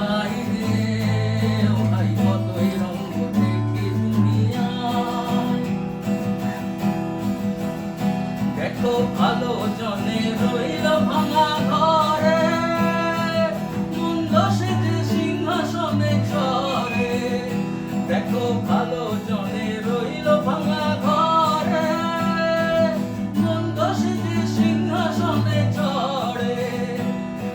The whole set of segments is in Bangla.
ভাই রে, ও ভাই কতই রঙ দেখি দুনিয়ায়। দেখো ভালো জনে রইল ভাঙা ঘরে, মন্দ সেজে সিংহাসনে চড়ে। দেখো ভালো জনে রইল ভাঙা ঘরে, মন্দ সেজে সিংহাসনে চড়ে।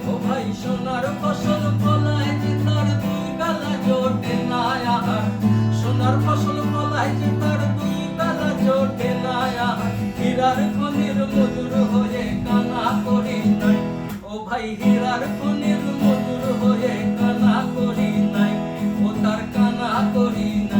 ও ভাই সোনার ফসল ফলায় যে তার দুই বেলা জোটে না আহার, সোনার ফসল ফলায় যে তার দুই বেলা জোটে না আহার। হীরার খনির মজুর হয়ে কানা করি নাই, ও ভাই হীরার খনির মজুর হয়ে কানা করি নাই, ও তার কানা করি নাই।